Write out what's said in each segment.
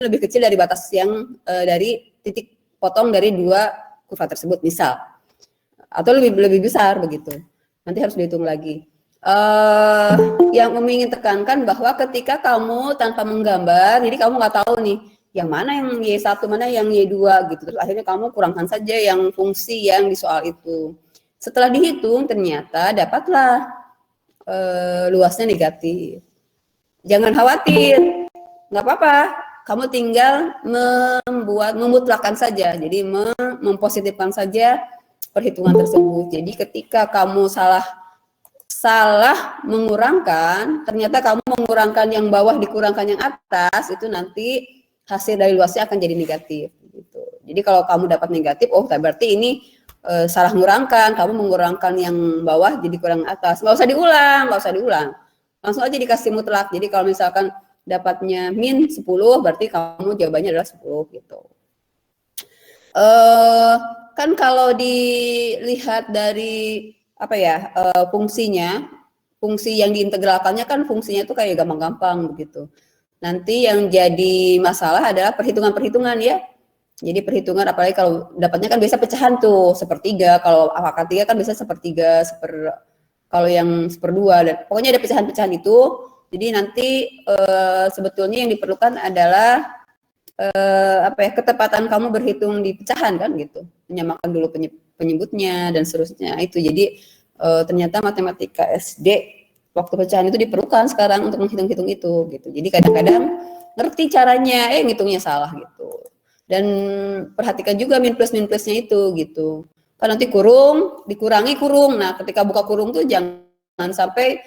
lebih kecil dari batas yang dari titik potong dari dua kurva tersebut misal, atau lebih besar begitu. Nanti harus dihitung lagi. Yang Umi ingin tekankan bahwa ketika kamu tanpa menggambar, jadi kamu nggak tahu nih yang mana yang Y1, mana yang Y2 gitu. Terus akhirnya kamu kurangkan saja yang fungsi yang di soal itu. Setelah dihitung ternyata dapatlah luasnya negatif. Jangan khawatir, nggak apa-apa. Kamu tinggal memutlakkan saja. Jadi mempositifkan saja perhitungan tersebut. Jadi ketika kamu salah mengurangkan, ternyata kamu mengurangkan yang bawah dikurangkan yang atas, itu nanti hasil dari luasnya akan jadi negatif gitu. Jadi kalau kamu dapat negatif, oh berarti ini salah mengurangkan, kamu mengurangkan yang bawah jadi kurang atas. Nggak usah diulang. Langsung aja dikasih mutlak. Jadi kalau misalkan dapatnya min 10, berarti kamu jawabannya adalah 10 gitu. Kan kalau dilihat dari apa ya, fungsinya, fungsi yang diintegralkannya kan fungsinya itu kayak gampang-gampang begitu. Nanti yang jadi masalah adalah perhitungan-perhitungan ya. Jadi perhitungan apalagi kalau dapatnya kan biasa pecahan tuh sepertiga, kalau angka 3 kan bisa sepertiga, kalau yang seperdua, dan pokoknya ada pecahan-pecahan itu. Jadi nanti sebetulnya yang diperlukan adalah ketepatan kamu berhitung di pecahan kan gitu, menyamakan dulu penyebutnya dan seterusnya itu. Jadi ternyata matematika SD waktu pecahan itu diperlukan sekarang untuk menghitung-hitung itu gitu. Jadi kadang-kadang ngerti caranya, ngitungnya salah gitu. Dan perhatikan juga min plusnya itu gitu. Kan nanti dikurangi kurung. Nah, ketika buka kurung tuh jangan sampai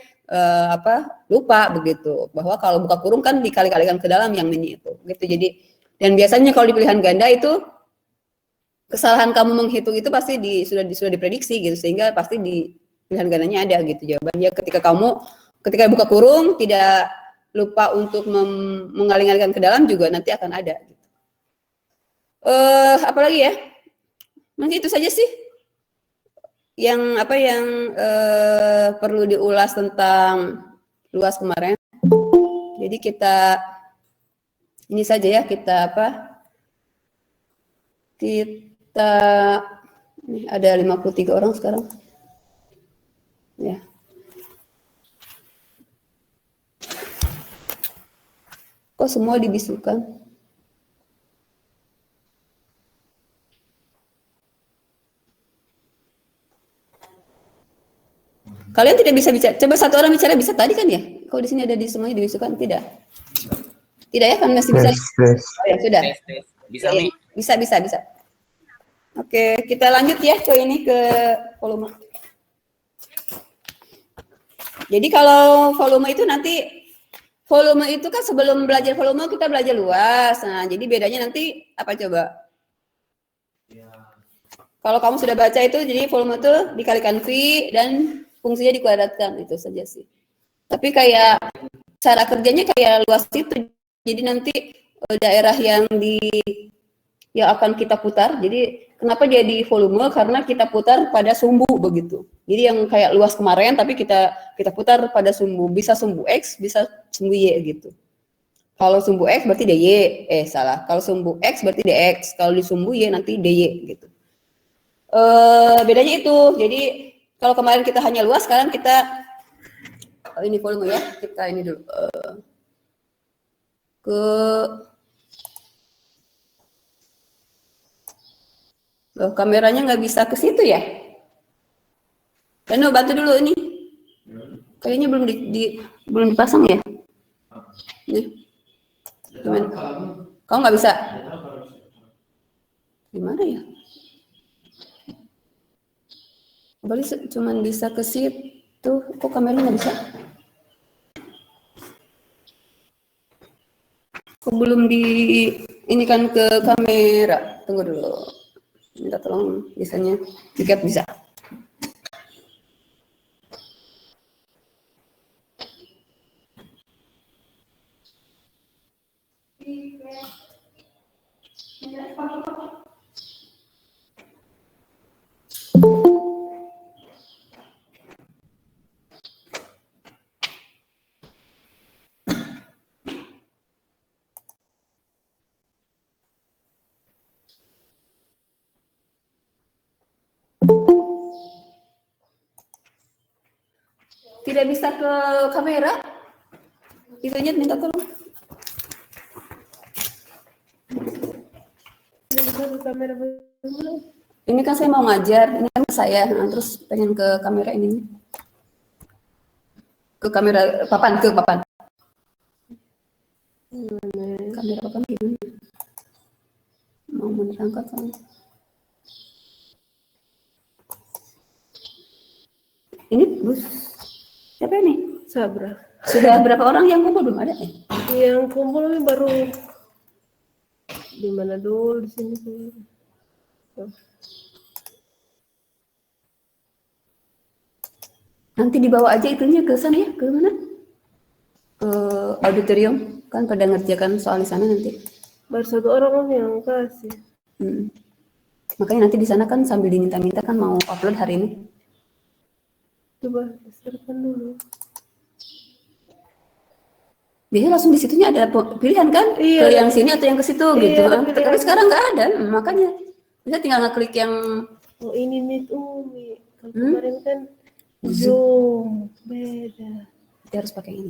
lupa begitu. Bahwa kalau buka kurung kan dikali-kalikan ke dalam yang min itu. Gitu. Jadi dan biasanya kalau di pilihan ganda itu kesalahan kamu menghitung itu pasti sudah diprediksi gitu, sehingga pasti di pilihan gandanya ada gitu jawabannya. Ketika buka kurung tidak lupa untuk mengalih-alihkan ke dalam juga nanti akan ada. Gitu. Apalagi ya? Mungkin itu saja sih yang perlu diulas tentang luas kemarin. Jadi kita ini saja ya, kita ini ada 53 orang sekarang. Ya. Kok semua dibisukan? Kalian tidak bisa bicara. Coba satu orang bicara bisa tadi kan ya? Kok di sini ada semuanya dibisukan? Tidak. Tidak ya, kan masih bisa. Oh ya, sudah. Bisa. Oke, kita lanjut ya ke volume. Jadi kalau volume itu kan sebelum belajar volume kita belajar luas. Nah, jadi bedanya nanti apa coba? Kalau kamu sudah baca itu, jadi volume itu dikalikan V dan fungsinya dikuadratkan, itu saja sih. Tapi kayak cara kerjanya kayak luas itu. Jadi nanti daerah yang akan kita putar. Jadi kenapa jadi volume? Karena kita putar pada sumbu begitu. Jadi yang kayak luas kemarin tapi kita putar pada sumbu. Bisa sumbu X, bisa sumbu Y gitu. Kalau sumbu X berarti DY. Salah. Kalau sumbu X berarti DX. Kalau di sumbu Y nanti DY gitu. Bedanya itu. Jadi kalau kemarin kita hanya luas, sekarang kita ini volume ya. Kita ini dulu. Kameranya nggak bisa ke situ ya? Reno bantu dulu ini. Kayaknya belum dipasang ya? Gimana? Kamu nggak bisa? Gimana ya? Balik cuma bisa ke situ. Kok kameranya nggak bisa? Kok belum ini kan ke kamera? Tunggu dulu. Minta tolong bisanya. Tiket bisa. tidak bisa ke kamera, itunya minta tolong. Tidak bisa ke kamera. Ini kan saya mau ngajar, ini kan saya, terus pengen ke kamera ini. Ke kamera papan, ke papan. Kamera papan gimana? Mau menerangkan kan? Ini bus siapa ini? Sabra. Sudah berapa orang yang kumpul, belum ada? Yang kumpul ini baru di mana dulu, di sini sih. Nanti dibawa aja itunya ke sana ya, ke mana? Ke auditorium, kan pada ngerjakan soal di sana nanti. Baru 1 orang yang kasih. Makanya nanti di sana kan sambil diminta-minta kan mau upload hari ini. Coba besarkan dulu. Biasanya langsung di situnya ada pilihan kan? Iya, ke yang sini atau yang ke situ gitu. Tapi sekarang nggak ada, makanya bisa tinggal ngeklik yang ini nih Umi. Kalau kemarin kan Zoom beda. Kita harus pakai ini.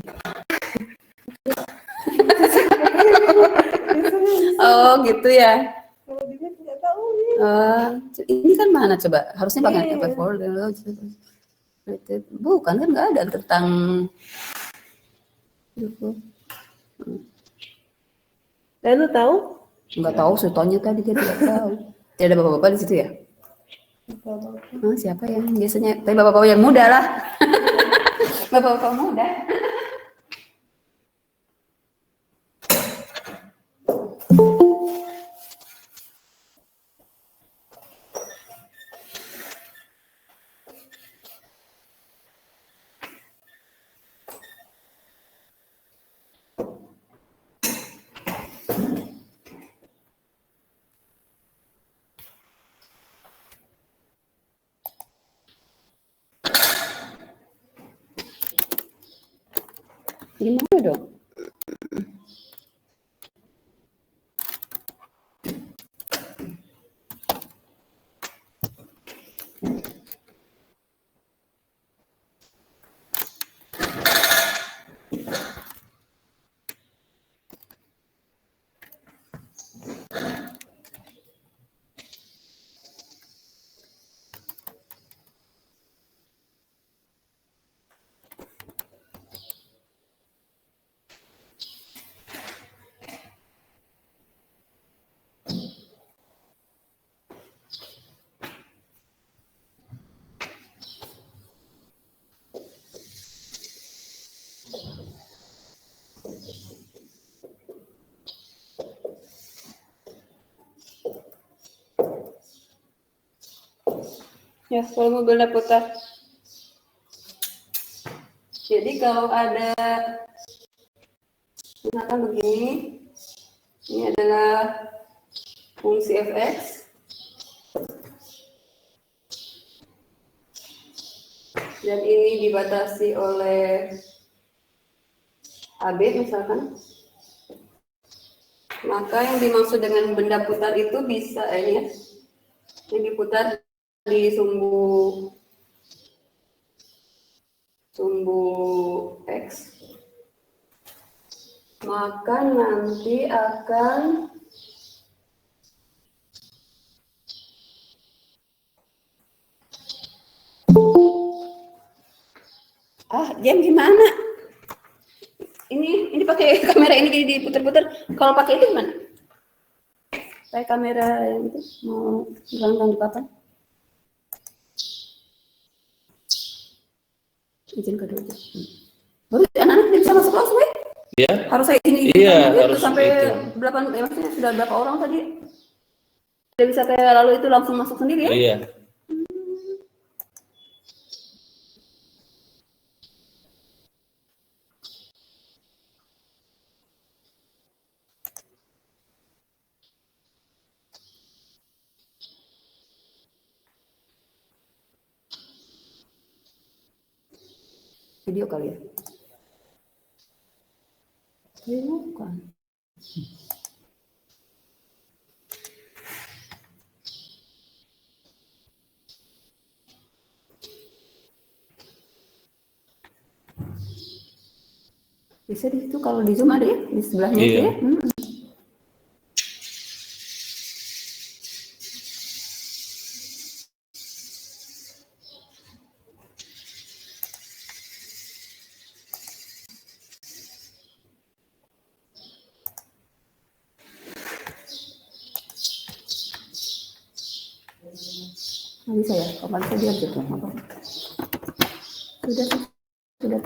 Oh gitu ya. Kalau dia nggak tahu nih. Ini kan mana coba? Harusnya pakai apa folder? Bukan kan nggak ada tentang Dan lu tahu? Nggak tahu, Sutonya tadi dia tidak tahu. Tidak ada bapak-bapak di situ ya? Siapa ya? Biasanya, tapi bapak-bapak yang muda lah. Bapak-bapak muda. Gimana dong? Ya, kalau mobilnya putar. Jadi kalau ada misalkan begini, ini adalah fungsi fx dan ini dibatasi oleh AB misalkan, maka yang dimaksud dengan benda putar itu bisa ini ya, yang diputar di sumbu X, maka nanti akan jam gimana? Ini pakai kamera ini diputar-putar. Kalau pakai itu gimana? Pakai kamera yang itu mau gelanggang di papan. Izin kedua aja. Baru anak-anak tidak bisa masuk kelas, weh. Iya. Harus saya ini harus sampai itu. 8, maksudnya sudah berapa orang tadi? Tidak bisa kayak lalu itu langsung masuk sendiri ya? Iya. Video kali ya? Bukan. Bisa di situ kalau di Zoom ada ya, di sebelahnya itu Iya. ya. Nggak bisa ya, kapan saya dia gitu. Sudah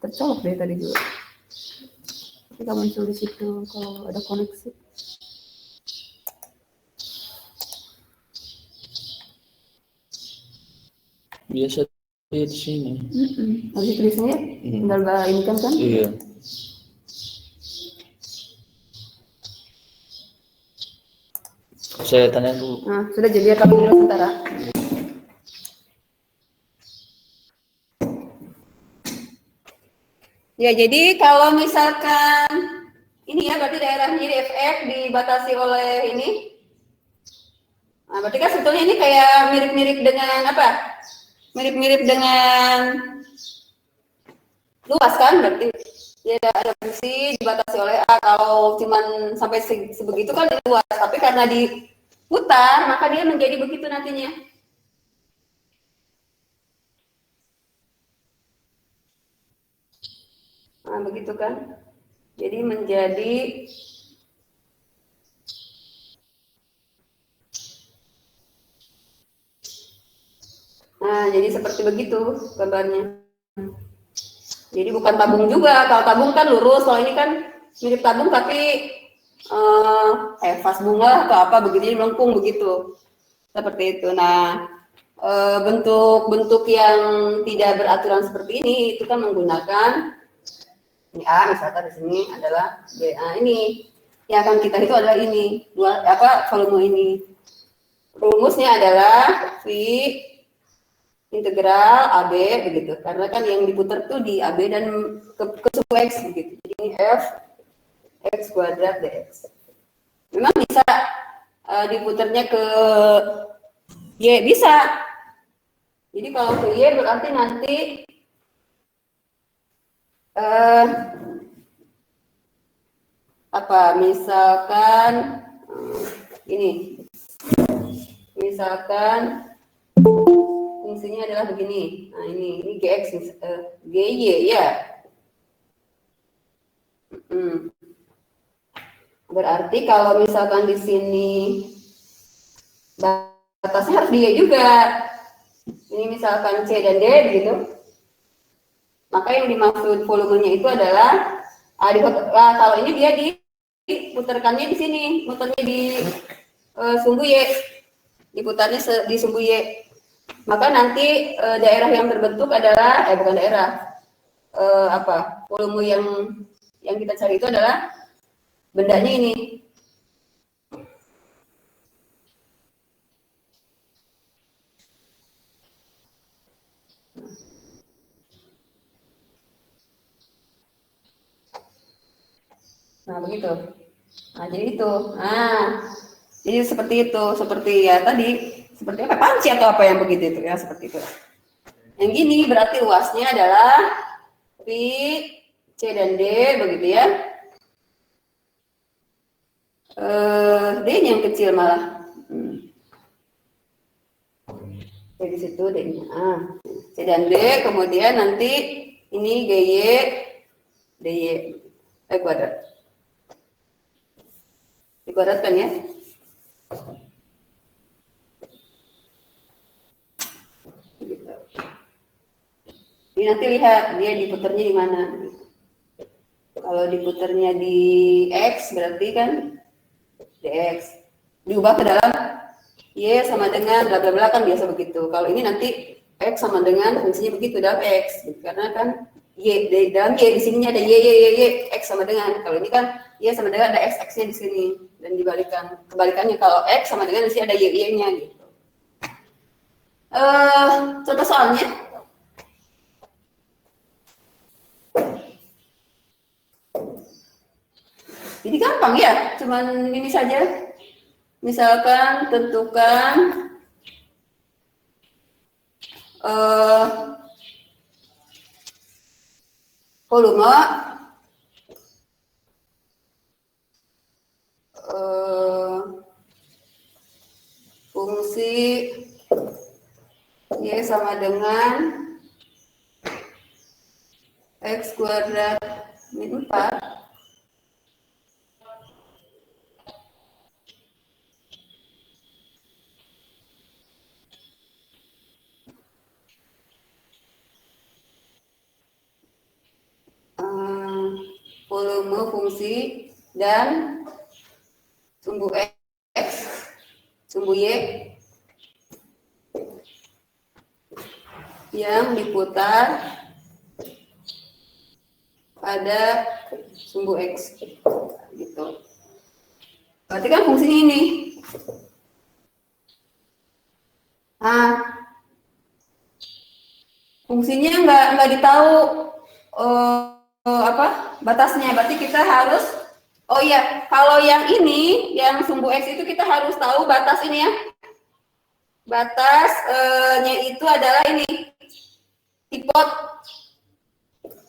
tercolok dari tadi juga. Kita muncul di situ kalau ada koneksi. Biasa dia di sini. Habis tulisnya tinggal ini kan? Iya. Saya tanya dulu. Nah, sudah jadi rekam dulu sementara. Ya, jadi kalau misalkan ini ya berarti daerahnya di FF dibatasi oleh ini. Nah, berarti kan sebetulnya ini kayak mirip-mirip dengan apa? Mirip-mirip dengan luas kan berarti ya ada fungsi dibatasi oleh A. Kalau cuman sampai sebegitu kan luas, tapi karena diputar maka dia menjadi begitu nantinya. Nah, begitu kan? Jadi menjadi jadi seperti begitu gambarnya. Jadi bukan tabung juga. Kalau tabung kan lurus, kalau ini kan mirip tabung tapi vas bunga atau apa begitu melengkung begitu. Seperti itu. Nah, bentuk-bentuk yang tidak beraturan seperti ini itu kan menggunakan ini A, misalkan di sini adalah BA ini. Yang akan kita itu adalah ini, volume ini. Rumusnya adalah V integral AB begitu. Karena kan yang diputar tuh di AB dan ke suku X begitu. Jadi ini F X kuadrat dx. Memang bisa diputarnya ke Y, bisa. Jadi kalau ke Y berarti nanti misalkan ini. Misalkan fungsinya adalah begini. Nah, ini Gx, Gy ya. Berarti kalau misalkan di sini batasnya harus di Y juga. Ini misalkan C dan D begitu. Maka yang dimaksud volumenya itu adalah kalau ini dia diputarkannya di sini, muternya di sumbu Y, diputarnya di sumbu Y. Maka nanti daerah yang terbentuk adalah bukan daerah, volume yang kita cari itu adalah bendanya ini. Nah, begitu. Nah, jadi itu. Jadi seperti itu, seperti ya tadi, seperti apa panci atau apa yang begitu itu ya, seperti itu. Yang gini berarti luasnya adalah V, C dan D begitu ya. D-nya yang kecil malah. Jadi situ D-nya. C dan D, kemudian nanti ini GY, DY, kuadrat. Dikuadratkan ya. Ini nanti lihat dia diputarnya di mana. Kalau diputarnya di X berarti kan dx. Diubah ke dalam Y sama dengan bla bla bla kan biasa begitu. Kalau ini nanti X sama dengan fungsinya begitu dalam X. Karena kan Y dalam Y di sininya ada Y X sama dengan. Kalau ini kan Y sama dengan ada X-nya di sini dan kebalikannya kalau X sama dengan di sini ada Y-nya gitu. Contoh soalnya. Jadi gampang ya, cuman ini saja. Misalkan tentukan volume fungsi Y sama dengan X kuadrat min 4 volume fungsi dan sumbu X, sumbu Y yang diputar pada sumbu X gitu. Berarti kan fungsinya ini. Nah, fungsinya nggak ditahu batasnya. Berarti kita harus, oh iya, kalau yang ini, yang sumbu X itu kita harus tahu batas ini ya. Batasnya itu adalah ini, tipot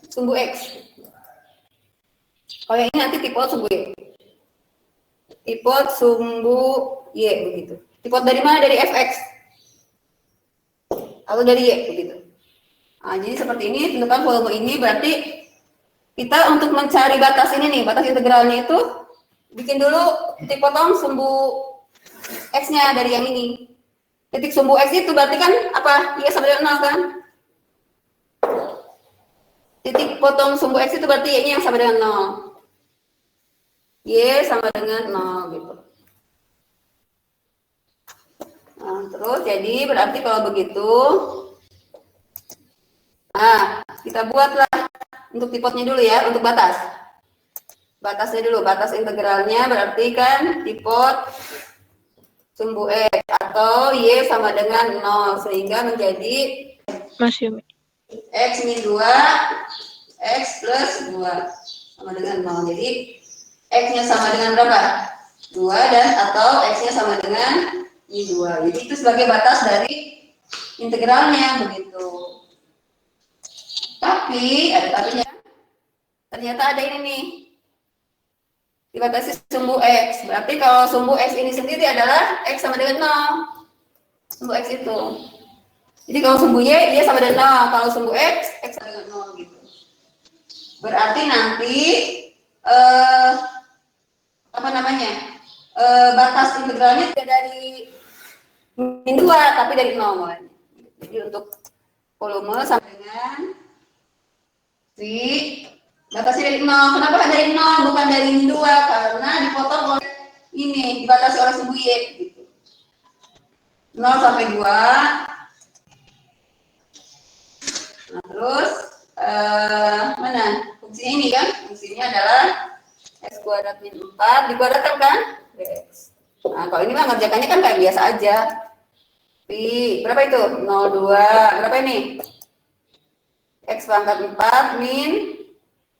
sumbu X. Kalau yang ini nanti tipot sumbu Y. Tipot sumbu Y begitu. Tipot dari mana? Dari fx atau dari Y begitu. Nah, jadi seperti ini, tentukan volume ini. Berarti kita untuk mencari batas ini nih, batas integralnya itu bikin dulu tipotong sumbu X-nya dari yang ini. Titik sumbu X itu berarti kan apa? Y sama dengan 0 kan? Titik potong sumbu X itu berarti Y-nya yang sama dengan 0. Y sama dengan 0 gitu. Nah, terus jadi berarti kalau begitu, nah kita buatlah untuk tipotnya dulu ya, untuk batas. Batasnya dulu, batas integralnya berarti kan tipot sumbu X atau Y sama dengan 0 sehingga menjadi Mas Yumi. X min 2 X plus 2 sama dengan 0. Jadi X-nya sama dengan berapa? 2 dan atau X-nya sama dengan I 2. Jadi itu sebagai batas dari integralnya begitu. Tapi ada tapinya. Ternyata ada ini nih. Dibatasi sumbu X. Berarti kalau sumbu X ini sendiri adalah X sama dengan 0. Sumbu X itu. Jadi kalau sumbu Y, dia sama dengan 0. Kalau sumbu X sama dengan 0 gitu. Berarti nanti batas integralnya tidak dari min 2 tapi dari 0. Jadi untuk volume sama dengan si batasnya dari 0. Kenapa dari 0 bukan dari min 2? Karena dipotong oleh ini, dibatasi oleh sumbu Y gitu. 0 sampai 2. Nah, terus mana? Fungsinya ini kan? Fungsinya adalah X kuadrat min 4 dikuadratkan kan? X. Nah, kalau ini mah ngerjakannya kan kayak biasa aja. Pi, berapa itu? 0,2. Berapa ini? X pangkat 4 min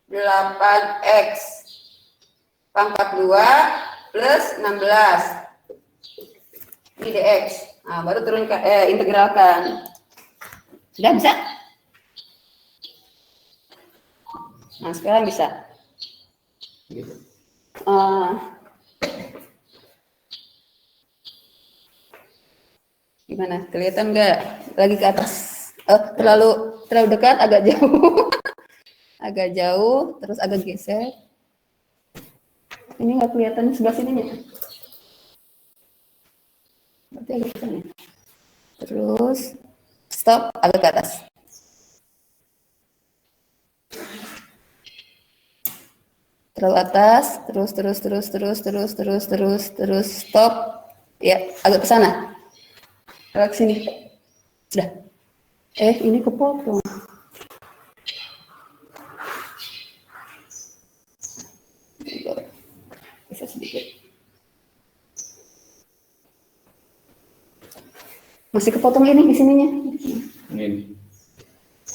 8X pangkat 2 plus 16. Ini dx. Nah, baru turun ke integralkan. Sudah bisa? Nah, sekarang bisa. Gitu. Gimana? Kelihatan nggak? Lagi ke atas. Terlalu dekat, agak jauh. Agak jauh, terus agak geser. Ini nggak kelihatan sebelah sininya. Berarti agak ke sana. Terus stop, agak ke atas. Terlalu atas, terus stop. Ya, agak ke sana. Agak ke sini. Sudah. Ini kepotong. Bisa sedikit. Masih kepotong ini di sininya. Ini.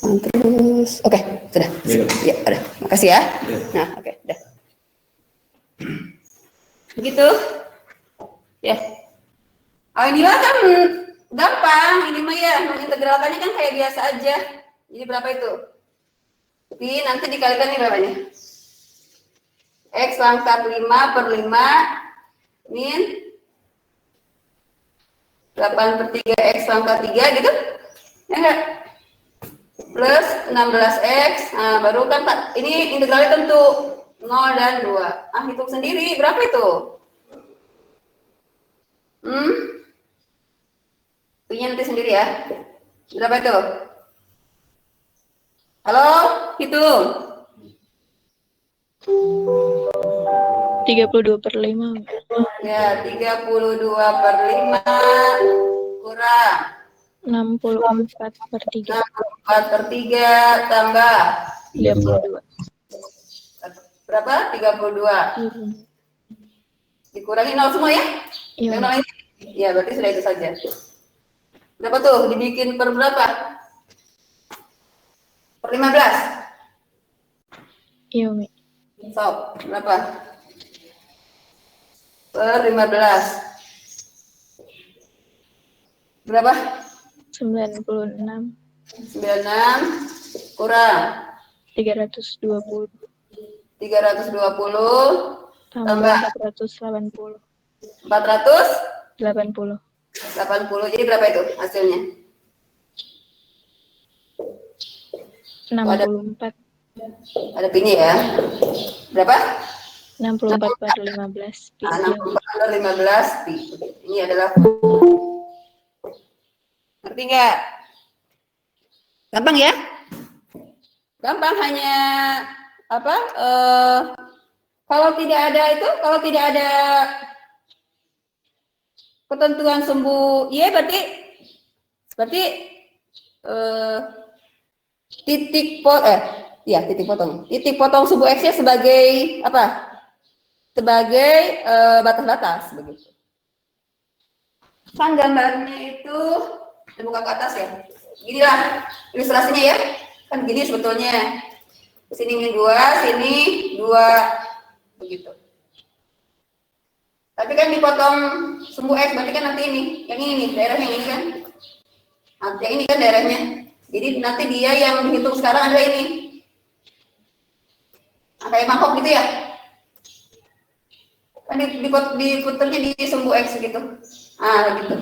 Nah, terus, oke, sudah. Ya, udah. Makasih ya. Nah, oke, udah. Begitu. Ya. Ini lah kan gampang. Ini mah ya, mengintegralkannya kan kayak biasa aja. Jadi berapa itu? Pi nanti dikalikan ini berapa nih? X pangkat 5 per 5 min 8 per 3 X pangkat 3 gitu. Ya enggak? Plus 16X. Nah, baru kan Pak, ini integralnya tentu 0 dan 2. Ah, hitung sendiri. Berapa itu? Punya nanti sendiri ya. Berapa itu? Halo, hitung. 32 per 5. Ya, 32 per 5 kurang 64 per 3. 64 per 3 tambah 32. berapa? 32. Dikurangi 0 semua ya? Iya. Yang 0 ini? Ya, berarti sudah itu saja. Berapa tuh? Dibikin per berapa? Per 15? Iya, Umi. So, berapa? Per 15. Berapa? 96. 96 kurang 320. 320 Tambah 480. 480. 80. Jadi berapa itu hasilnya? 64. Ada pi ya. Berapa? 64 per 15. Pi. 64 per 15 pi. Ini adalah, ngerti nggak? Gampang ya? Gampang, hanya apa? Kalau tidak ada ketentuan sumbu Y, berarti titik potong sumbu X-nya sebagai apa? Sebagai batas-batas begitu. Kan gambarnya itu dibuka ke atas ya. Ginilah ilustrasinya ya. Kan gini sebetulnya. Sini ini 2, sini 2 begitu. Tapi kan dipotong sumbu X, berarti kan nanti ini, yang ini nih, daerahnya ini kan. Nah, yang ini kan daerahnya. Jadi nanti dia yang dihitung sekarang adalah ini. Nah, kayak mangkok gitu ya. Kan diputernya di sumbu X gitu. Ah, gitu.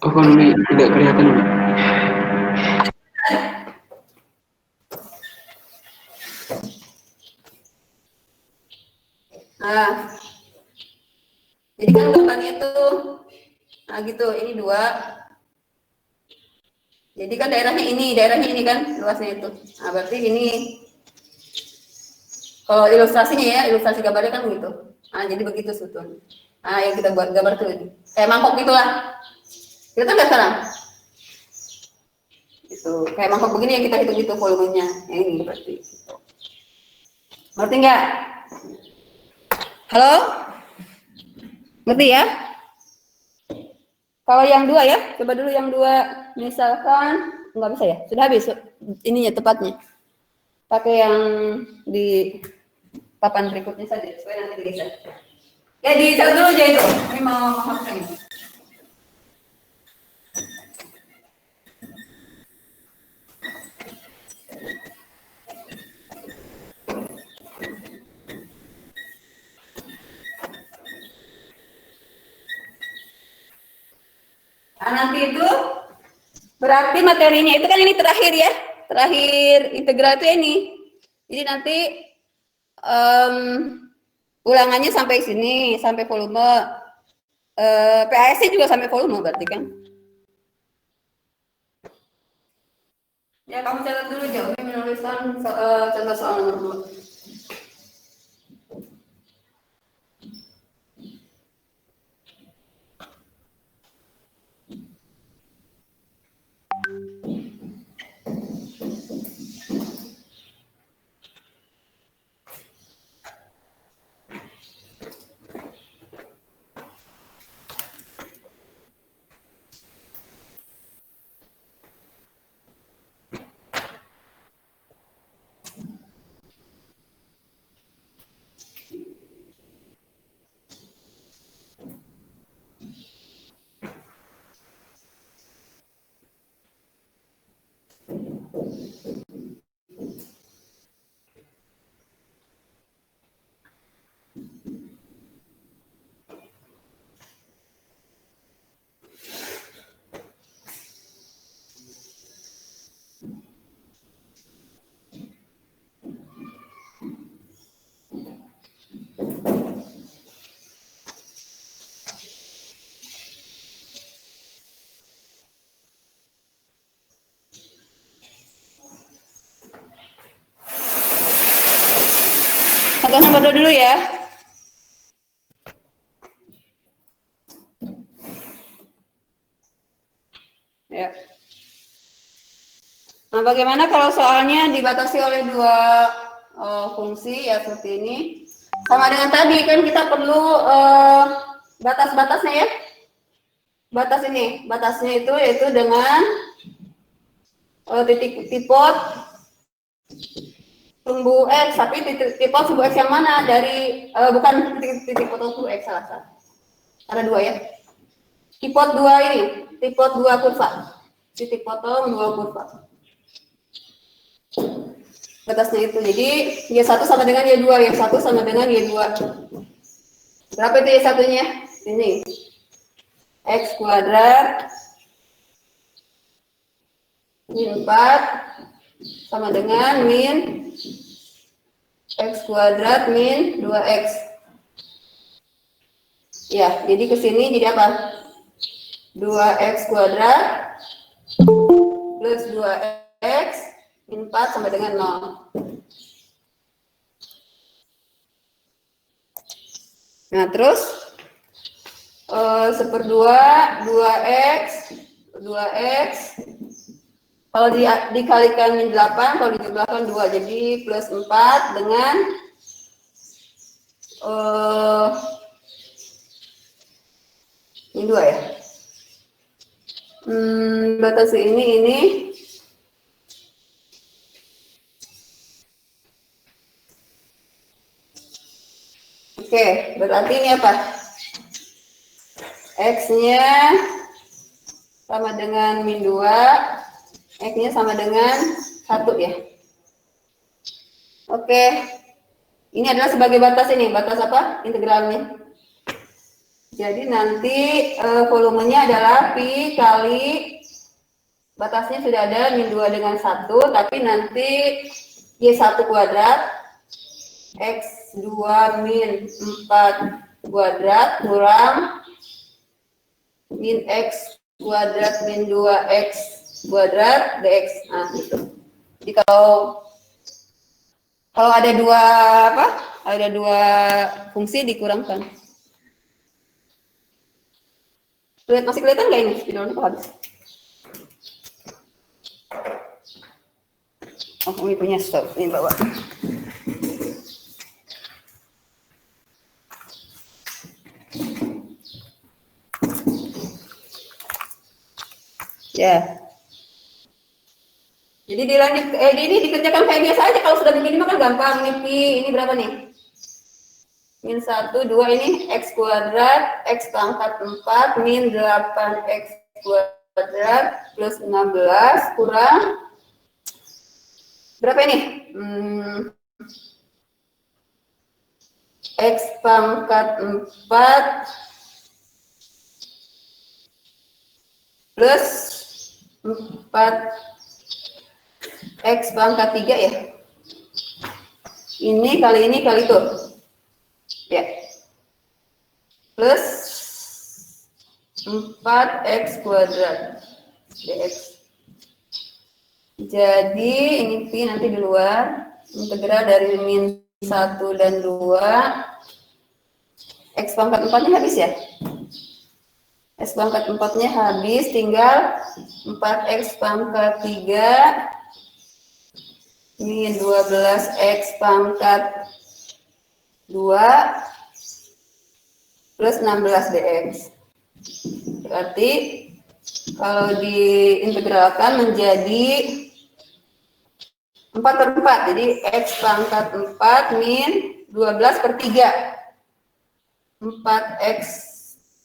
Oh, kalau ini tidak kelihatan. Nah, jadi kan gambarnya tuh, nah gitu, ini 2. Jadi kan daerahnya ini kan luasnya itu. Nah, berarti ini, kalau ilustrasinya ya, ilustrasi gambarnya kan begitu. Nah, jadi begitu sebetulnya. Nah, yang kita buat gambar tuh ini, kayak mangkok gitulah. Kita nggak sekarang? Itu kayak mangkok begini yang kita hitung itu volumenya. Yang ini berarti. Ngerti nggak? Halo? Ngerti ya? Kalau yang 2 ya, coba dulu yang 2. Misalkan, nggak bisa ya? Sudah habis ininya tepatnya. Pakai yang di papan berikutnya saja, supaya nanti bisa. Ya, dicat dulu aja itu. Ini mau menghapuskan ini. Nah, nanti itu berarti materinya itu kan ini terakhir ya, terakhir integral itu ini. Jadi nanti ulangannya sampai sini, sampai volume. PAS juga sampai volume berarti kan. Ya, kamu catat dulu jauh menuliskan contoh soal nomor 2. Agak berdoa dulu ya. Ya. Nah, bagaimana kalau soalnya dibatasi oleh dua fungsi ya seperti ini? Sama dengan tadi kan kita perlu batas-batasnya ya. Batas ini, batasnya itu yaitu dengan titik tipot sumbu X, tapi tipot sumbu X yang mana? Dari bukan titik potong sumbu X, salah. Ada dua ya. Tipot dua ini, tipot dua kurva. Titik potong dua kurva. Batasnya itu. Jadi Y1 sama dengan Y2, Y1 sama dengan Y2. Berapa itu Y1-nya? Ini. X kuadrat min 4 sama dengan min X kuadrat min 2X. Ya, jadi ke sini jadi apa? 2X kuadrat plus 2X min 4 sama dengan 0. Nah, terus 1/2 2X kalau dikalikan min 8, kalau dijumlahkan 2, jadi plus 4 dengan min 2 ya. Batasi ini. Oke, berarti ini apa? X-nya sama dengan min 2, X-nya sama dengan 1 ya. Oke, ini adalah sebagai batas ini, batas apa? Integralnya. Jadi nanti volumenya adalah pi kali, batasnya sudah ada min 2 dengan 1, tapi nanti Y1 kuadrat, X2 min 4 kuadrat kurang min X kuadrat min 2X kuadrat dx. Nah, gitu. Jadi kalau ada dua apa? Ada dua fungsi dikurangkan. Lihat, masih kelihatan nggak ini videonya kok habis? Oh, ini punya stop. Ini bawa. Ya. Jadi dilanjut, ini dikerjakan kayak biasa aja. Kalau sudah begini mah kan gampang. Ini pi, ini berapa nih? Min 1, 2 ini X kuadrat, X pangkat 4, min 8X kuadrat, plus 16, kurang, berapa ini? X pangkat 4, plus 4, X pangkat 3 ya. Ini kali itu. Ya. Plus 4X kuadrat dx. Jadi ini pi nanti di luar. Integral dari min 1 dan 2. X pangkat 4-nya habis ya? X pangkat 4-nya habis, tinggal 4X pangkat 3 min 12X pangkat 2 plus 16 dx. Berarti kalau diintegralkan menjadi 4/4. Jadi X pangkat 4 min 12/3. 4X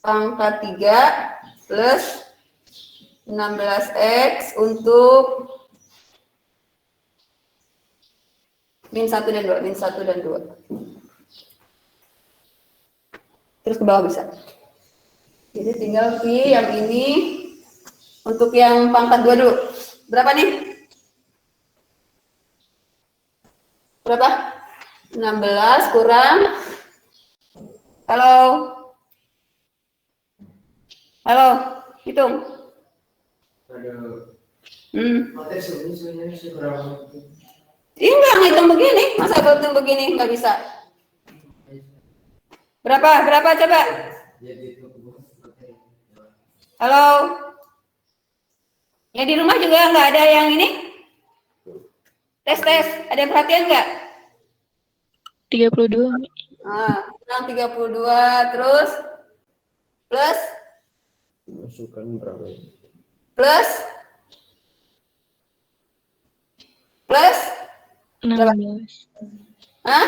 pangkat 3 plus 16X untuk Min 1 dan 2, min 1 dan 2. Terus ke bawah bisa. Jadi tinggal Pi yang ini untuk yang pangkat 2 dulu. Berapa nih? Berapa? 16 kurang. Halo. Halo, hitung. Ini enggak ngitung begini, masa hitung begini nggak bisa. Berapa coba? Halo. Ya di rumah juga nggak ada yang ini? Tes, ada yang perhatian nggak? 32, Mi. Kurang 32, terus plus Masukkan berapa? plus 16. Hah?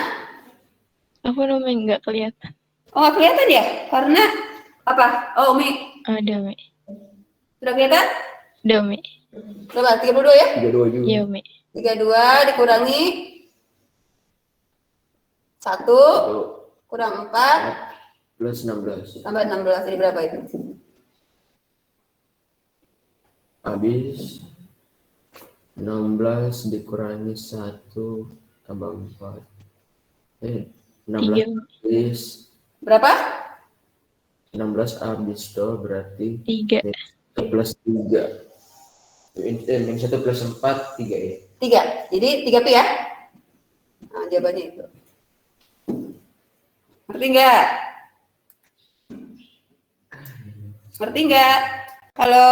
Apa namanya nggak kelihatan? Oh, nggak kelihatan ya? Karena apa? Oh, Mi. Ada, Mi. Sudah kelihatan? Udah, Mi. Berapa? 32 ya? 32 juga. Iya, Mi. 32 dikurangi 1 kurang 4 Plus 16. tambah 16, jadi berapa itu? Habis 16 dikurangi 1 tambah 4. 16 3. habis. Berapa? 16 habis tuh berarti 3. plus 3. Yang 1 plus 4, 3 ya. 3. Jadi 3 Pi ya? Nah, jawabannya itu. Ngerti nggak? Ngerti nggak? Halo?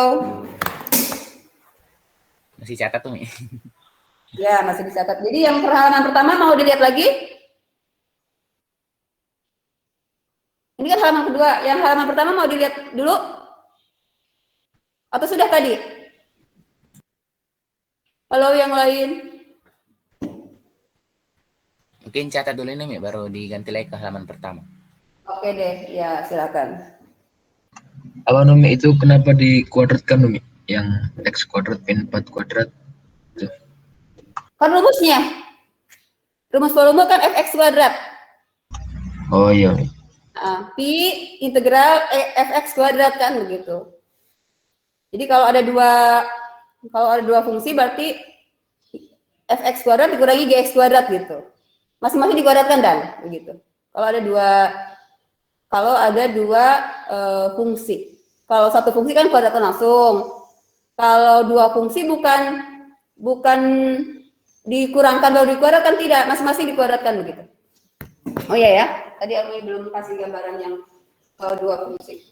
Masih catat tuh, Mi. Ya, masih dicatat. Jadi yang halaman pertama mau dilihat lagi? Ini kan halaman kedua. Yang halaman pertama mau dilihat dulu? Atau sudah tadi? Halo yang lain? Mungkin catat dulu ini, Mi, baru diganti lagi ke halaman pertama. Oke deh, ya silakan. Apa Numi itu kenapa dikuadratkan Numi? Yang X kuadrat min 4 kuadrat itu. Kan rumusnya. Rumus volume kan fx kuadrat. Oh iya. Pi integral fx kuadrat kan begitu. Jadi kalau ada dua fungsi berarti fx kuadrat dikurangi gx kuadrat gitu. Masing-masing dikuadratkan dan begitu. Kalau ada dua fungsi. Kalau satu fungsi kan kuadratkan langsung. Kalau dua fungsi bukan dikurangkan baru dikuadratkan, tidak, masing-masing dikuadratkan begitu. Oh iya ya, tadi aku belum kasih gambaran yang kalau dua fungsi.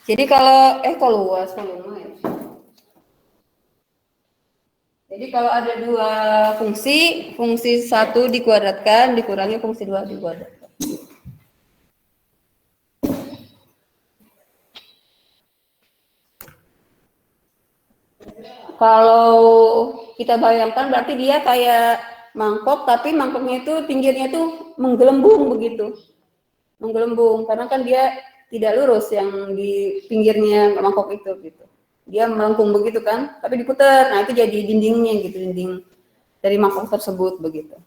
Jadi kalau luas volume ya. Jadi kalau ada dua fungsi, fungsi satu dikuadratkan dikurangi fungsi dua dikuadratkan. Kalau kita bayangkan berarti dia kayak mangkok, tapi mangkoknya itu pinggirnya itu menggelembung begitu. menggelembung karena kan dia tidak lurus yang di pinggirnya mangkok itu gitu. Dia melengkung begitu kan, tapi diputar. Nah, itu jadi dindingnya gitu, dinding dari mangkok tersebut begitu.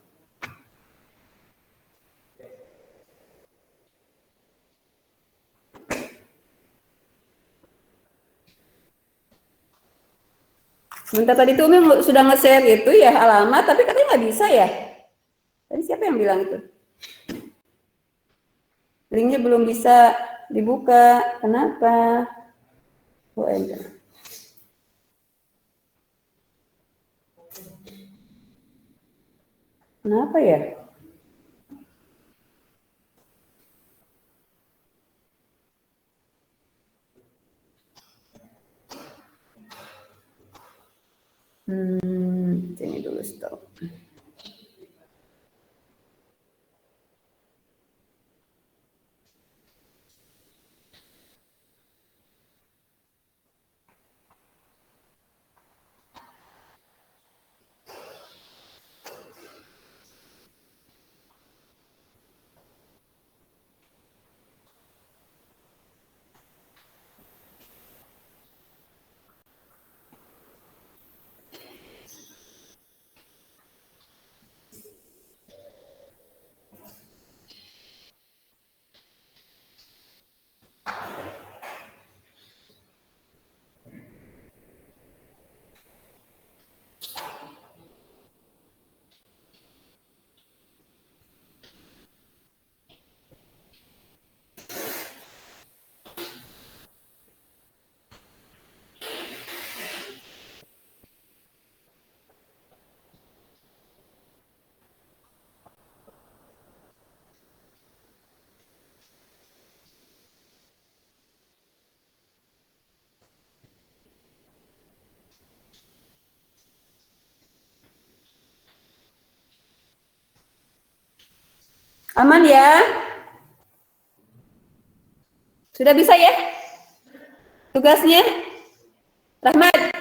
Sebentar tadi tuh Umi sudah nge-share itu ya alamat, tapi katanya nggak bisa ya. Tadi siapa yang bilang itu? Linknya belum bisa dibuka. Kenapa? Oh, enggak. Kenapa ya? Sini dulu stop. Aman ya? Sudah bisa ya? Tugasnya? Rahmat,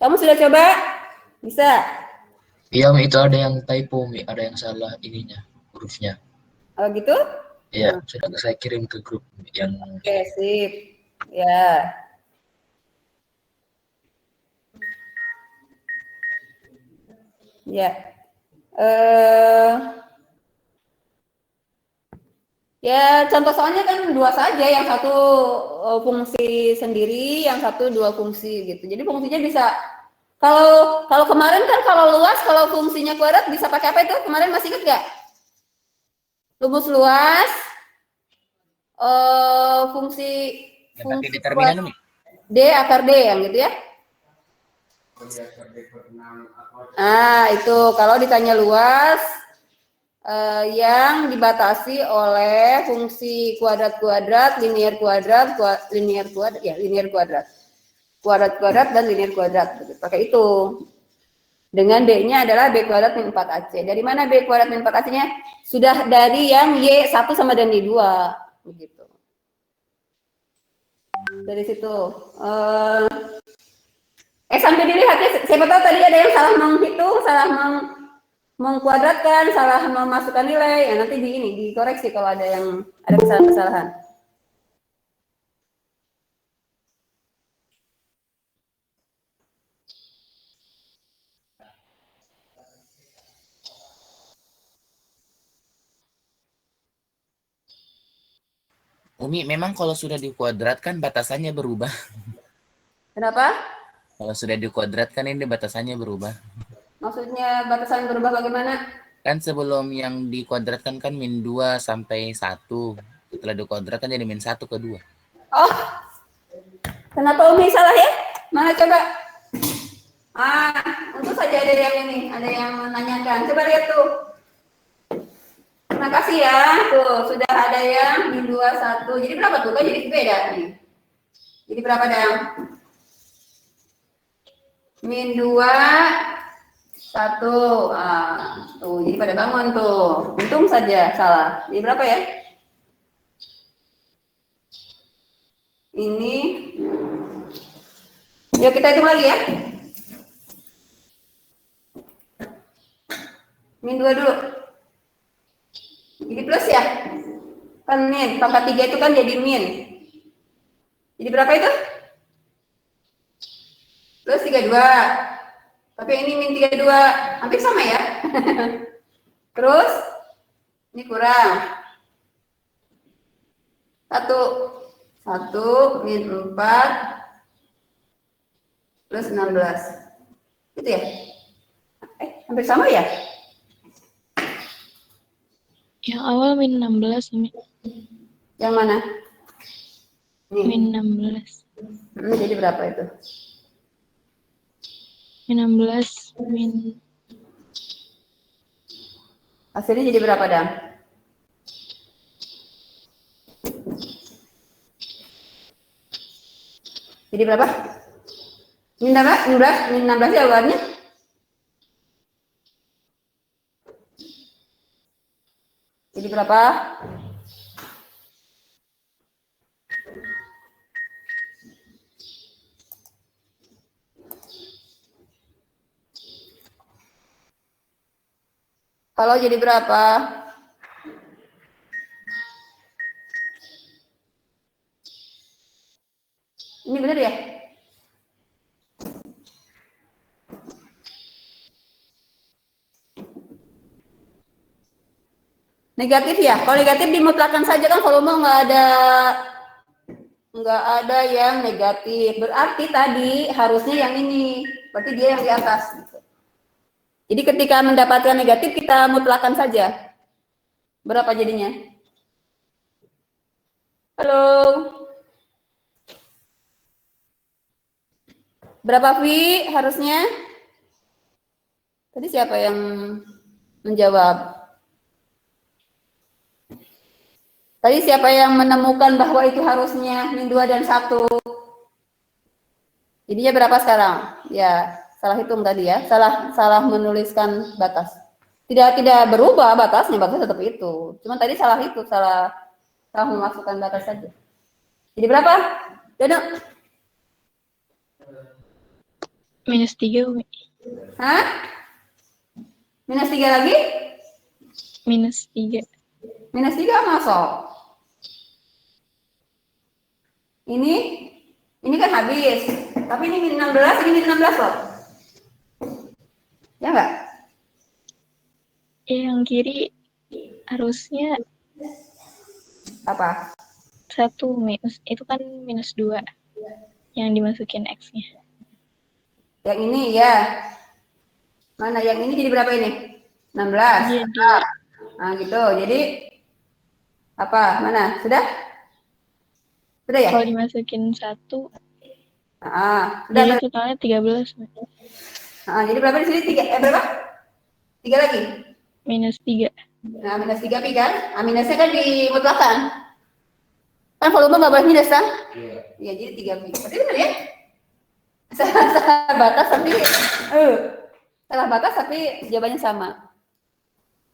kamu sudah coba? Bisa? Iya, Mi, itu ada yang typo, Mi, ada yang salah ininya, hurufnya. Oh gitu? Iya, sudah saya kirim ke grup yang Oke, sip. Ya. Ya. Ya, contoh soalnya kan dua saja, yang satu fungsi sendiri, yang satu dua fungsi gitu. Jadi fungsinya bisa kalau kemarin kan kalau luas, kalau fungsinya kuadrat bisa pakai apa itu? Kemarin masih ingat nggak? Rumus luas, fungsi Yang pakai fungsi determinan Umi. D akar D yang gitu ya. Itu kalau ditanya luas yang dibatasi oleh fungsi kuadrat-kuadrat, linier kuadrat, linier kuadrat dan linier kuadrat. Pakai itu. Dengan B-nya adalah B kuadrat min 4AC. Dari mana B kuadrat min 4AC-nya? Sudah dari yang Y1 sama dan Y2. Begitu. Dari situ. Sampai dilihat ya, siapa tahu tadi ada yang salah menghitung, salah mengkuadratkan, salah memasukkan nilai. Ya, nanti dikoreksi kalau ada kesalahan-kesalahan. Umi, memang kalau sudah dikuadratkan batasannya berubah. Kenapa? Kalau sudah dikuadratkan ini batasannya berubah. Maksudnya batasan berubah bagaimana? Kan sebelum yang dikuadratkan kan min 2 sampai 1. Setelah dikuadratkan jadi min 1 ke 2. Oh, kenapa Umi salah ya? Mana coba? Untung saja ada yang menanyakan. Coba lihat tuh. Terima kasih ya. Tuh, sudah ada yang min 2, 1. Jadi berapa tuh? Kan jadi beda nih. Jadi berapa dang? Min 2, 1. Tuh, jadi pada bangun tuh. Untung saja salah. Jadi berapa ya? Ini. Yuk kita hitung lagi ya. Min 2 dulu. Jadi plus ya? min, pangkat 3 itu kan jadi min. Jadi berapa itu? Plus 32. Tapi ini min 32, hampir sama ya. Terus, ini kurang. 1 min 4 plus 16. Gitu ya? Hampir sama ya? Yang awal min 16, Umi. Yang mana? Nih. Min 16. Jadi berapa itu? Min 16, min... Hasilnya jadi berapa, Dam? Jadi berapa? Min berapa? 16? Min 16 jawabannya? Jadi berapa? Kalau jadi berapa? Ini benar ya? Negatif ya? Kalau negatif dimutlakan saja kan volume nggak ada yang negatif. Berarti tadi harusnya yang ini. Berarti dia yang di atas. Jadi ketika mendapatkan negatif kita mutlakan saja. Berapa jadinya? Halo. Berapa Vi harusnya? Tadi siapa yang menjawab? Tadi siapa yang menemukan bahwa itu harusnya min 2 dan 1? Jadinya berapa sekarang? Ya, salah hitung tadi ya. Salah menuliskan batas. Tidak berubah batasnya tetap itu. Cuma tadi salah memasukkan batas saja. Jadi berapa? Dano? Minus 3, Umi. Hah? Minus 3 lagi? Minus 3. Minus 3 masuk. Ini kan habis. Tapi ini min 16, ini min 16 loh. Ya enggak? Yang kiri harusnya Apa? 1 minus. Itu kan minus 2. Yang dimasukin X-nya. Yang ini ya. Mana yang ini jadi berapa ini? 16. Jadi Nah, gitu. Jadi apa? Mana? Sudah? Sudah ya? kalau dimasukin 1, Sudah. jadi totalnya 13. Jadi berapa di sini? 3. Berapa? 3 lagi. Minus 3. Nah, minus 3 pi kan? Minusnya kan dimutlakan. Kan volume nggak boleh minus kan? Iya, jadi 3 pi. Berarti benar ya? Salah batas tapi jawabannya sama.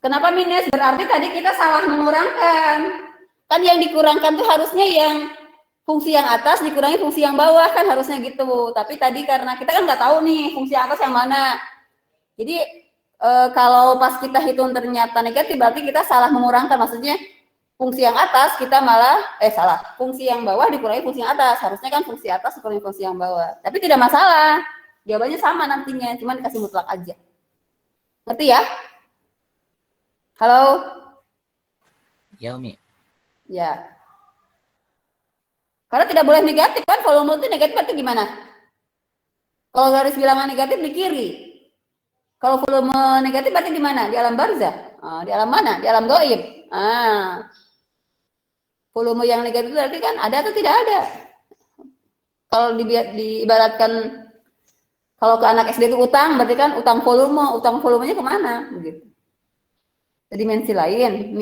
Kenapa minus? Berarti tadi kita salah mengurangkan. Kan yang dikurangkan tuh harusnya yang fungsi yang atas dikurangi fungsi yang bawah, kan harusnya gitu. Tapi tadi karena kita kan nggak tahu nih fungsi yang atas yang mana. Jadi kalau pas kita hitung ternyata negatif, berarti kita salah mengurangkan. Maksudnya fungsi yang atas kita malah salah. Fungsi yang bawah dikurangi fungsi yang atas. Harusnya kan fungsi atas dikurangi fungsi yang bawah. Tapi tidak masalah. Jawabannya sama nantinya, cuma dikasih mutlak aja. Ngerti ya? Halo? Ya, Umi. Ya. Karena tidak boleh negatif kan, volume itu negatif itu gimana? Kalau garis bilangan negatif di kiri. Kalau volume negatif berarti di mana? Di alam barzah. Di alam mana? Di alam gaib. Volume yang negatif berarti kan ada atau tidak ada? Kalau diibaratkan kalau ke anak SD itu utang, berarti kan utang volumenya kemana? Begitu. Dimensi lain,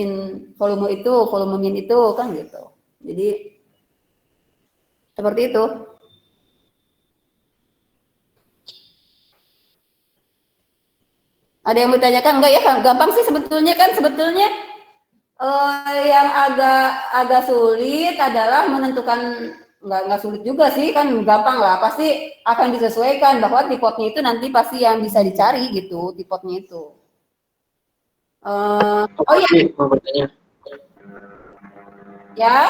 volume min itu kan gitu. Jadi seperti itu. Ada yang bertanyakan? Enggak ya, gampang sih sebetulnya yang agak sulit adalah menentukan, nggak sulit juga sih, kan gampang lah, pasti akan disesuaikan bahwa tipotnya itu nanti pasti yang bisa dicari gitu, tipotnya itu. Oh iya. Mau bertanya. Ya,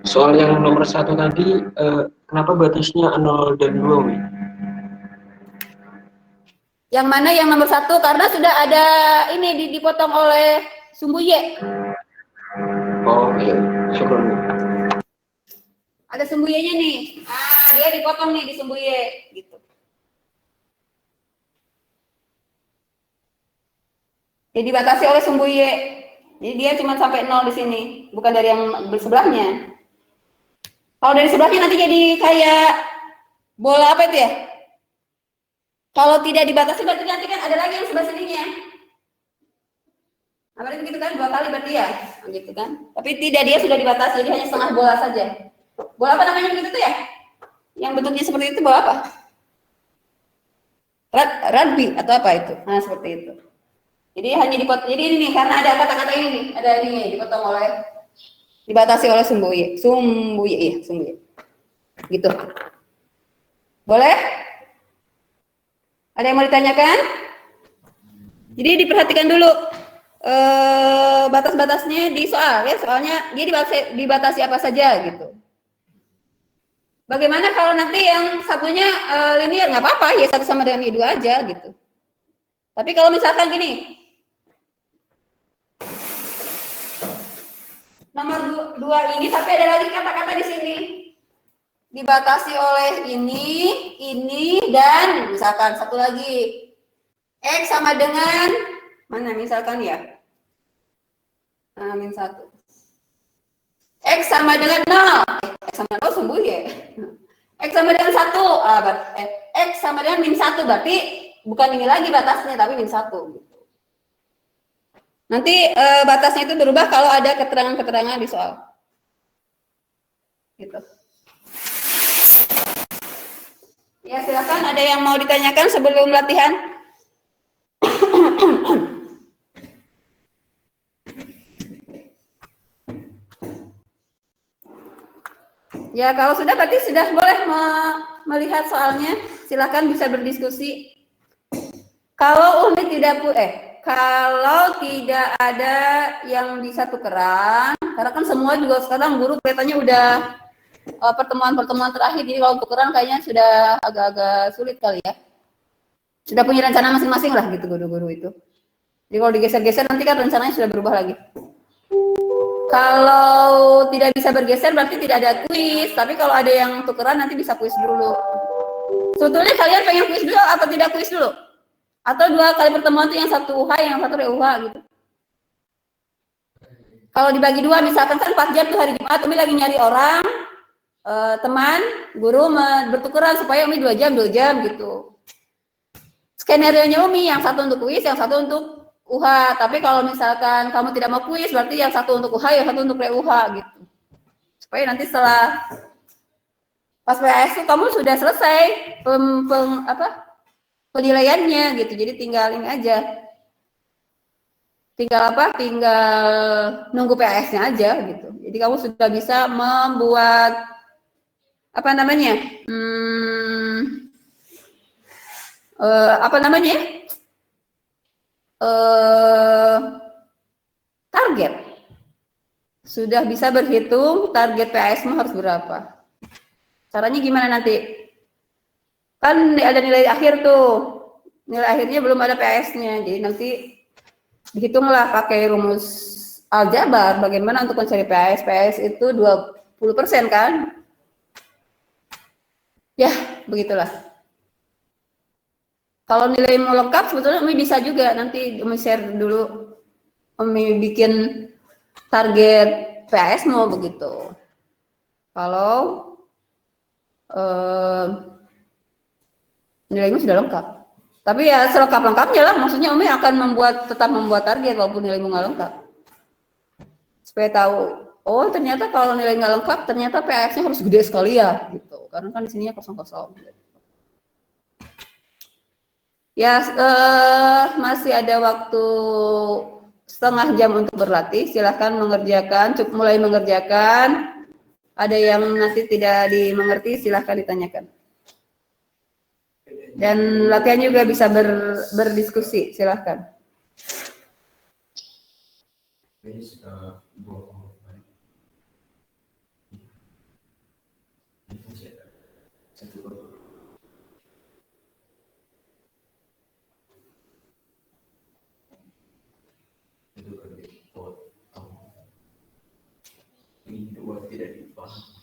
Soal yang nomor 1 tadi, kenapa batasnya 0 dan 2, Wi? yang mana yang nomor 1? Karena sudah ada ini dipotong oleh sumbu Y. Oh iya, syukur, Wi. Ada sumbu Y-nya nih. Ah, dia dipotong nih di sumbu Y gitu. Jadi dibatasi oleh sumbu Y. Jadi dia cuma sampai 0 di sini, bukan dari yang sebelahnya. Kalau dari sebelahnya nanti jadi kayak bola apa itu ya? Kalau tidak dibatasi berarti nanti kan ada lagi yang sebelah sininya. Nah, berarti begitu kan 2 kali berarti ya, gitu kan? Tapi tidak, dia sudah dibatasi, jadi hanya setengah bola saja. Bola apa namanya begitu tuh ya? Yang bentuknya seperti itu bola apa? Rugby atau apa itu? Nah, seperti itu. Jadi hanya dipotong. Jadi ini nih, karena ada kata-kata ini nih, ada ini nih, dipotong oleh, dibatasi oleh sumbu Y. Sumbu Y, iya, sumbu Y. Gitu. Boleh? Ada yang mau ditanyakan? Jadi diperhatikan dulu batas-batasnya di soal ya, soalnya dia dibatasi apa saja gitu. Bagaimana kalau nanti yang satunya linear, nggak apa-apa ya, 1 sama dengan Y2 aja gitu. Tapi kalau misalkan gini, nomor 2 ini tapi ada lagi kata-kata di sini. Dibatasi oleh ini, dan misalkan satu lagi. X sama dengan, mana misalkan ya? Min 1. X sama dengan 0. X sama 0 sumbu ya. X sama dengan 1. X sama dengan min 1, berarti bukan ini lagi batasnya, tapi min 1. Gitu. Nanti batasnya itu berubah kalau ada keterangan-keterangan di soal. Gitu. Ya, silakan, ada yang mau ditanyakan sebelum latihan? Ya, kalau sudah berarti sudah boleh melihat soalnya. Silakan bisa berdiskusi. Kalau Umi kalau tidak ada yang bisa tukeran, karena kan semua juga sekarang guru kelihatannya udah pertemuan-pertemuan terakhir, jadi kalau tukeran kayaknya sudah agak-agak sulit kali ya. Sudah punya rencana masing-masing lah gitu guru-guru itu. Jadi kalau digeser-geser nanti kan rencananya sudah berubah lagi. Kalau tidak bisa bergeser berarti tidak ada kuis, tapi kalau ada yang tukeran nanti bisa kuis dulu. Sebetulnya kalian pengen kuis dulu atau tidak kuis dulu? Atau 2 kali pertemuan itu yang satu UH, yang satu RUH gitu. Kalau dibagi 2 misalkan kan 4 jam tuh hari Jumat, Umi lagi nyari orang, teman, guru bertukeran supaya Umi 2 jam gitu. Skenario-nya Umi yang satu untuk kuis, yang satu untuk UH. Tapi kalau misalkan kamu tidak mau kuis, berarti yang satu untuk UH, yang satu untuk RUH gitu. Supaya nanti setelah pas PAS itu kamu sudah selesai penilaiannya gitu. Jadi tinggal ini aja. Tinggal nunggu PAS-nya aja gitu. Jadi kamu sudah bisa membuat target. Sudah bisa berhitung target PAS-mu harus berapa. Caranya gimana nanti? Kan ada nilai akhir tuh. Nilai akhirnya belum ada PAS-nya. Jadi nanti dihitunglah pakai rumus aljabar bagaimana untuk mencari PAS. PAS itu 20% kan? Ya, begitulah. Kalau nilaimu lengkap, sebetulnya Umi bisa juga nanti Umi share dulu. Umi bikin target PAS-mu begitu. Kalau nilaimu sudah lengkap. Tapi ya selengkap-lengkapnya lah, maksudnya Umi akan tetap membuat target walaupun nilaimu nggak lengkap. Supaya tahu, oh ternyata kalau nilai nggak lengkap, ternyata PAS-nya harus gede sekali ya, gitu. Karena kan di sininya kosong-kosong. Ya, masih ada waktu setengah jam untuk berlatih. Silahkan mulai mengerjakan. Ada yang nanti tidak dimengerti, silahkan ditanyakan. Dan latihan juga bisa berdiskusi, silahkan. Ini dua tidak dipahami.